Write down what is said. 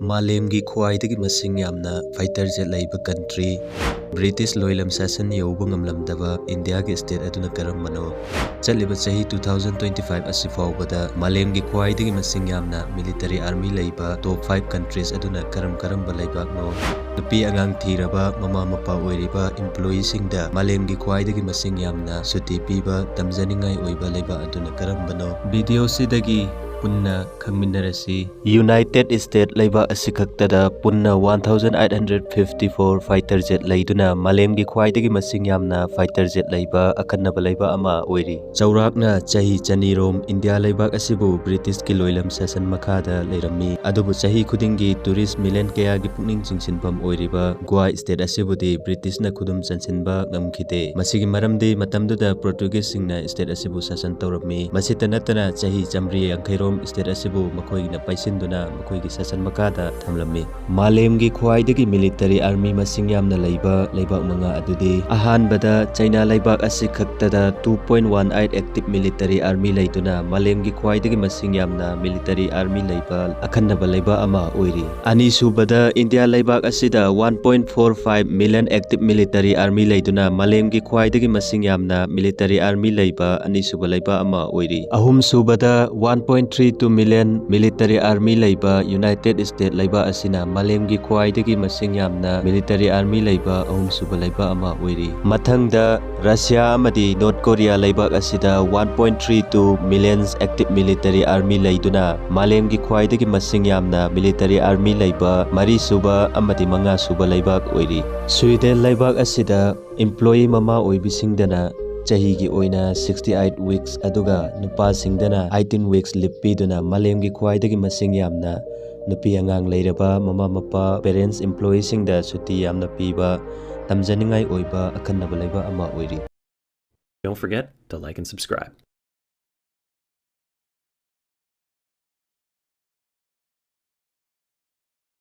ꯃꯥꯂꯦꯝꯒꯤ ꯈ꯭ꯋꯥꯏꯗꯒꯤ ꯃꯁꯤꯡ ꯌꯥꯝꯅ ꯐꯥꯏꯇꯔ ꯖꯦꯠ ꯂꯩꯕ ꯀꯟꯇ꯭ꯔꯤ ꯕ꯭ꯔꯤꯇꯤꯁ ꯂꯣꯏꯂꯝ ꯁꯥꯁꯟ ꯌꯧꯕ ꯉꯝꯂꯝꯗꯕ ꯏꯟꯗꯤꯌꯥꯒꯤ ꯁ꯭ꯇꯦꯠ ꯑꯗꯨꯅ ꯀꯔꯝꯕꯅꯣ? ꯆꯠꯂꯤꯕ ꯆꯍꯤ 2025 ꯑꯁꯤ ꯐꯥꯎꯕꯗ ꯃꯥꯂꯦꯝꯒꯤ ꯈ꯭ꯋꯥꯏꯗꯒꯤ ꯃꯁꯤꯡ ꯌꯥꯝꯅ ꯃꯤꯂꯤꯇꯔꯤ ꯑꯥꯔꯃꯤ ꯂꯩꯕ ꯇꯣꯞ 5 ꯀꯟꯇ꯭ꯔꯤꯁ ꯑꯗꯨꯅ ꯀꯔꯝꯕ ꯂꯩꯕꯥꯛꯅꯣ? ꯅꯨꯄꯤ ꯑꯉꯥꯡ ꯊꯤꯔꯕ ꯃꯃꯥ ꯃꯄꯥ ꯑꯣꯏꯔꯤꯕ ꯏꯝꯄ꯭ꯂꯣꯌꯤꯁꯤꯡꯗ ꯃꯥꯂꯦꯝꯒꯤ ꯈ꯭ꯋꯥꯏꯗꯒꯤ ꯃꯁꯤꯡ ꯌꯥꯝꯅ ꯁꯨꯇꯤ ꯄꯤꯕ ꯇꯝꯖꯅꯤꯡꯉꯥꯏ ꯑꯣꯏꯕ ꯂꯩꯕꯥꯛ ꯑꯗꯨꯅ ꯀꯔꯝꯕꯅꯣ? ꯚꯤꯗꯤꯑꯣꯁꯤꯗꯒꯤ ꯄꯨꯟꯅ ꯈꯪꯃꯤꯟꯅꯔꯁꯤ꯫ ꯌꯨꯅꯥꯏꯇꯦꯗ ꯁ꯭ꯇꯦꯠ ꯂꯩꯕꯥꯛ ꯑꯁꯤꯈꯛꯇꯗ ꯄꯨꯟꯅ 1854 ꯐꯥꯏꯇꯔ ꯖꯦꯠ ꯂꯩꯗꯨꯅ ꯃꯥꯂꯦꯝꯒꯤ ꯈ꯭ꯋꯥꯏꯗꯒꯤ ꯃꯁꯤꯡ ꯌꯥꯝꯅ ꯐꯥꯏꯇꯔ ꯖꯦꯠ ꯂꯩꯕ ꯑꯈꯟꯅꯕ ꯂꯩꯕꯥꯛ ꯑꯃ ꯑꯣꯏꯔꯤ꯫ ꯆꯥꯎꯔꯥꯛꯅ ꯆꯍꯤ 200 ꯏꯟꯗꯤꯌꯥ ꯂꯩꯕꯥꯛ ꯑꯁꯤꯕꯨ ꯕ꯭ꯔꯤꯇꯤꯁꯀꯤ ꯂꯣꯏꯂꯝ ꯁꯥꯁꯟ ꯃꯈꯥꯗ ꯂꯩꯔꯝꯃꯤ꯫ ꯑꯗꯨꯕꯨ ꯆꯍꯤ ꯈꯨꯗꯤꯡꯒꯤ ꯇꯨꯔꯤꯁ ꯃꯤꯂꯤꯌꯟ ꯀꯌꯥꯒꯤ ꯄꯨꯛꯅꯤꯡ ꯆꯤꯡꯁꯤꯟꯐꯝ ꯑꯣꯏꯔꯤꯕ ꯒꯣꯋꯥ ꯁ꯭ꯇꯦꯠ ꯑꯁꯤꯕꯨꯗꯤ ꯕ꯭ꯔꯤꯇꯤꯁꯅ ꯈꯨꯗꯨꯝ ꯆꯟꯁꯤꯟꯕ ꯉꯝꯈꯤꯗꯦ꯫ ꯃꯁꯤꯒꯤ ꯃꯔꯝꯗꯤ ꯃꯇꯝꯗꯨꯗ ꯄꯣꯔꯇꯨꯒꯤꯖꯁꯤꯡꯅ ꯁ꯭ꯇꯦꯠ ꯑꯁꯤꯕꯨ ꯁꯥꯁꯟ ꯇꯧꯔꯝꯃꯤ꯫ ꯃꯁꯤꯇ ꯅꯠꯇꯅ ꯆꯍꯤ 150 ꯁ꯭ꯇꯦꯠ ꯑꯁꯤꯕꯨ ꯃꯈꯣꯏꯅ ꯄꯥꯏꯁꯤꯟꯗꯨꯅ ꯃꯈꯣꯏꯒꯤ ꯁꯥꯁꯟ ꯃꯈꯥꯗ ꯊꯝꯂꯝꯃꯤ꯫ ꯃꯥꯂꯦꯝꯒꯤ ꯈ꯭ꯋꯥꯏꯗꯒꯤ ꯃꯤꯂꯤꯇꯔꯤ ꯑꯥꯔꯃꯤ ꯃꯁꯤꯡ ꯌꯥꯝꯅ ꯂꯩꯕ ꯂꯩꯕꯥꯛ 5 ꯑꯗꯨꯗꯤ: ꯑꯍꯥꯟꯕꯗ ꯆꯥꯏꯅꯥ ꯂꯩꯕꯥꯛ ꯑꯁꯤ ꯈꯛꯇꯗ 2.18 ꯑꯦꯛꯇꯤꯕ ꯃꯤꯂꯤꯇꯔꯤ ꯑꯥꯔꯃꯤ ꯂꯩꯗꯨꯅ ꯃꯥꯂꯦꯝꯒꯤ ꯈ꯭ꯋꯥꯏꯗꯒꯤ ꯃꯁꯤꯡ ꯌꯥꯝꯅ ꯃꯤꯂꯤꯇꯔꯤ ꯑꯥꯔꯃꯤ ꯂꯩꯕ ꯑꯈꯟꯅꯕ ꯂꯩꯕꯥꯛ ꯑꯃ ꯑꯣꯏꯔꯤ꯫ ꯑꯅꯤꯁꯨꯕꯗ ꯏꯟꯗꯤꯌꯥ ꯂꯩꯕꯥꯛ ꯑꯁꯤꯗ 1.45 ꯃꯤꯂꯤꯌꯟ ꯑꯦꯛꯇꯤꯕ ꯃꯤꯂꯤꯇꯔꯤ ꯑꯥꯔꯃꯤ ꯂꯩꯗꯨꯅ ꯃꯥꯂꯦꯝꯒꯤ ꯈ꯭ꯋꯥꯏꯗꯒꯤ ꯃꯁꯤꯡ ꯌꯥꯝꯅ ꯃꯤꯂꯤꯇꯔꯤ ꯑꯥꯔꯃꯤ ꯂꯩꯕ ꯑꯅꯤꯁꯨꯕ ꯂꯩꯕꯥꯛ ꯑꯃ ꯑꯣꯏꯔꯤ꯫ ꯑꯍꯨꯝꯁꯨꯕꯗ 1.32 ꯃꯤꯂꯤꯌꯟ ꯃꯤꯂꯤꯇꯔꯤ ꯑꯥꯔꯃꯤ ꯂꯩꯕ ꯌꯨꯅꯥꯏꯇꯦꯗ ꯁ꯭ꯇꯦꯠ ꯂꯩꯕꯥꯛ ꯑꯁꯤꯅ ꯃꯥꯂꯦꯝꯒꯤ ꯈ꯭ꯋꯥꯏꯗꯒꯤ ꯃꯁꯤꯡ ꯌꯥꯝꯅ ꯃꯤꯂꯤꯇꯔꯤ ꯑꯥꯔꯃꯤ ꯂꯩꯕ ꯑꯍꯨꯝꯁꯨꯕ ꯂꯩꯕꯥꯛ ꯑꯃ ꯑꯣꯏꯔꯤ꯫ ꯃꯊꯪꯗ ꯔꯁꯤꯌꯥ ꯑꯃꯗꯤ ꯅꯣꯔꯊ ꯀꯣꯔꯤꯌꯥ ꯂꯩꯕꯥꯛ ꯑꯁꯤꯗ 1.32 ꯃꯤꯂꯤꯌꯟ ꯑꯦꯛꯇꯤꯕ ꯃꯤꯂꯤꯇꯔꯤ ꯑꯥꯔꯃꯤ ꯂꯩꯗꯨꯅ ꯃꯥꯂꯦꯝꯒꯤ ꯈ꯭ꯋꯥꯏꯗꯒꯤ ꯃꯁꯤꯡ ꯌꯥꯝꯅ ꯃꯤꯂꯤꯇꯔꯤ ꯑꯥꯔꯃꯤ ꯂꯩꯕ ꯃꯔꯤꯁꯨꯕ ꯑꯃꯗꯤ ꯃꯉꯥꯁꯨꯕ ꯂꯩꯕꯥꯛ ꯑꯣꯏꯔꯤ꯫ ꯁ꯭ꯋꯤꯗꯦꯟ ꯂꯩꯕꯥꯛ ꯑꯁꯤꯗ ꯏꯝꯄ꯭ꯂꯣꯌꯤ ꯃꯃꯥ ꯑꯣꯏꯕꯤꯁꯤꯡꯗꯅ ꯆꯍꯤꯒꯤ ꯑꯣꯏꯅ 68 ꯋꯤꯛꯁ ꯑꯗꯨꯒ ꯅꯨꯄꯥꯁꯤꯡꯗꯅ 18 ꯋꯤꯛꯁ ꯂꯤꯞ ꯄꯤꯗꯨꯅ ꯃꯥꯂꯦꯝꯒꯤ ꯈ꯭ꯋꯥꯏꯗꯒꯤ ꯃꯁꯤꯡ ꯌꯥꯝꯅ ꯅꯨꯄꯤ ꯑꯉꯥꯡ ꯂꯩꯔꯕ ꯃꯃꯥ ꯃꯄꯥ ꯄꯦꯔꯦꯟꯁ ꯏꯝꯄ꯭ꯂꯣꯌꯤꯁꯤꯡꯗ ꯁꯨꯇꯤ ꯌꯥꯝꯅ ꯄꯤꯕ ꯇꯝꯖꯅꯤꯡꯉꯥꯏ ꯑꯣꯏꯕ ꯑꯈꯟꯅꯕ ꯂꯩꯕꯥꯛ ꯑꯃ ꯑꯣꯏꯔꯤ꯫ Don't forget to like and subscribe.